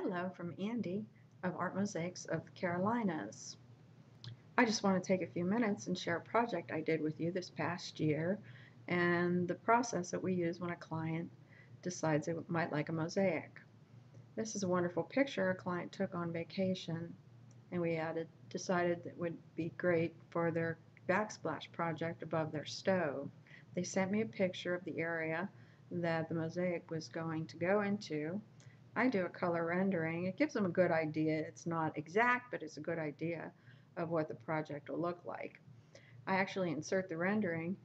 Hello from Andy of Art Mosaics of the Carolinas. I just want to take a few minutes and share a project I did with you this past year and the process that we use when a client decides they might like a mosaic. This is a wonderful picture a client took on vacation, and we decided that it would be great for their backsplash project above their stove. They sent me a picture of the area that the mosaic was going to go into. I do a color rendering. It gives them a good idea. It's not exact, but it's a good idea of what the project will look like. I actually insert the rendering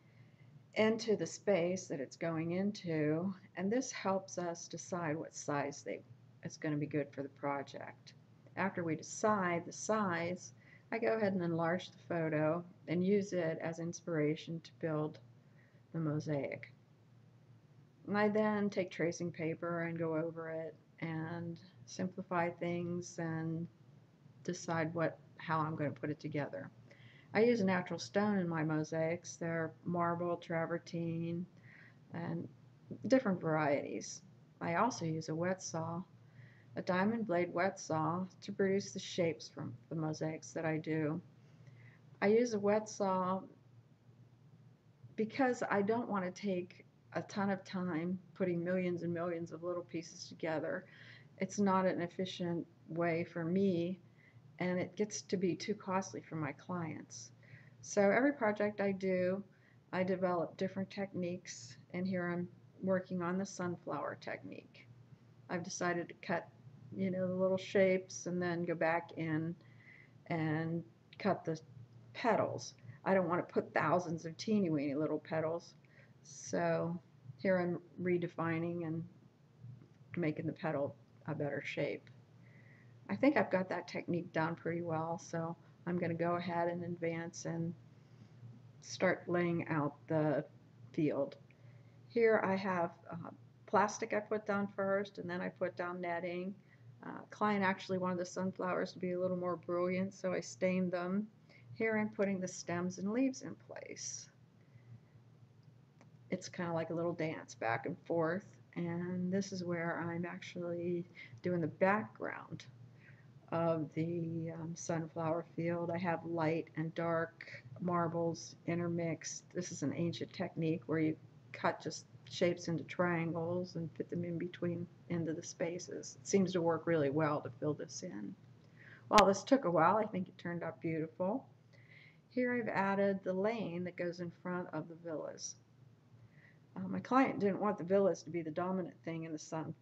into the space that it's going into, and this helps us decide what size it's going to be good for the project. After we decide the size, I go ahead and enlarge the photo and use it as inspiration to build the mosaic. I then take tracing paper and go over it and simplify things and decide how I'm going to put it together. I use natural stone in my mosaics. They're marble, travertine, and different varieties. I also use a wet saw, a diamond blade wet saw, to produce the shapes from the mosaics that I do. I use a wet saw because I don't want to take a ton of time putting millions and millions of little pieces together. It's not an efficient way for me, and it gets to be too costly for my clients. So every project I do, I develop different techniques, and here I'm working on the sunflower technique. I've decided to cut, the little shapes and then go back in and cut the petals. I don't want to put thousands of teeny weeny little petals, so here I'm redefining and making the petal a better shape. I think I've got that technique down pretty well, so I'm going to go ahead and advance and start laying out the field. Here I have plastic I put down first, and then I put down netting. Client actually wanted the sunflowers to be a little more brilliant, so I stained them. Here I'm putting the stems and leaves in place. It's kind of like a little dance back and forth, and this is where I'm actually doing the background of the sunflower field. I have light and dark marbles intermixed. This is an ancient technique where you cut just shapes into triangles and fit them in between into the spaces. It seems to work really well to fill this in. While this took a while, I think it turned out beautiful. Here I've added the lane that goes in front of the villas. My client didn't want the villas to be the dominant thing in the sun.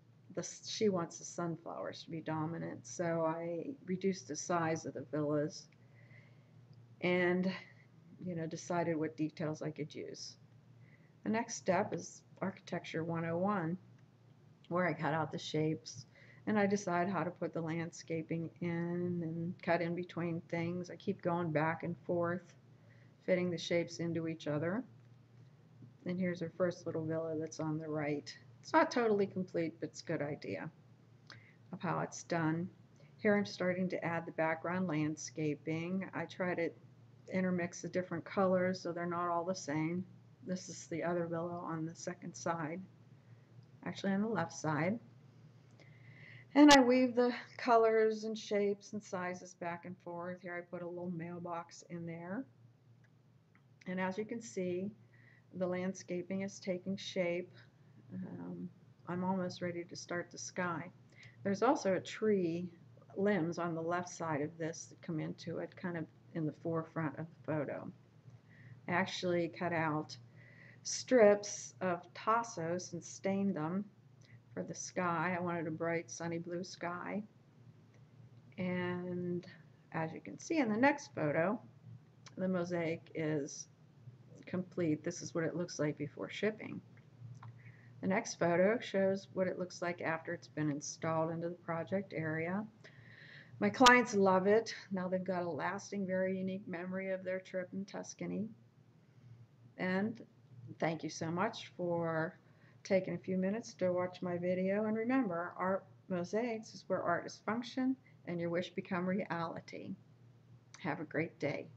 She wants the sunflowers to be dominant, so I reduced the size of the villas and decided what details I could use. The next step is Architecture 101, where I cut out the shapes and I decide how to put the landscaping in and cut in between things. I keep going back and forth, fitting the shapes into each other. And here's our first little villa that's on the right. It's not totally complete, but it's a good idea of how it's done. Here I'm starting to add the background landscaping. I try to intermix the different colors so they're not all the same. This is the other villa on the second side, actually on the left side. And I weave the colors and shapes and sizes back and forth. Here I put a little mailbox in there. And as you can see, the landscaping is taking shape. I'm almost ready to start the sky. There's also a tree limbs on the left side of this that come into it, kind of in the forefront of the photo. I actually cut out strips of tassos and stained them for the sky. I wanted a bright sunny blue sky. And as you can see in the next photo, the mosaic is complete. This is what it looks like before shipping. The next photo shows what it looks like after it's been installed into the project area. My clients love it. Now they've got a lasting, very unique memory of their trip in Tuscany. And thank you so much for taking a few minutes to watch my video. And remember, Art Mosaics is where artists function and your wish become reality. Have a great day.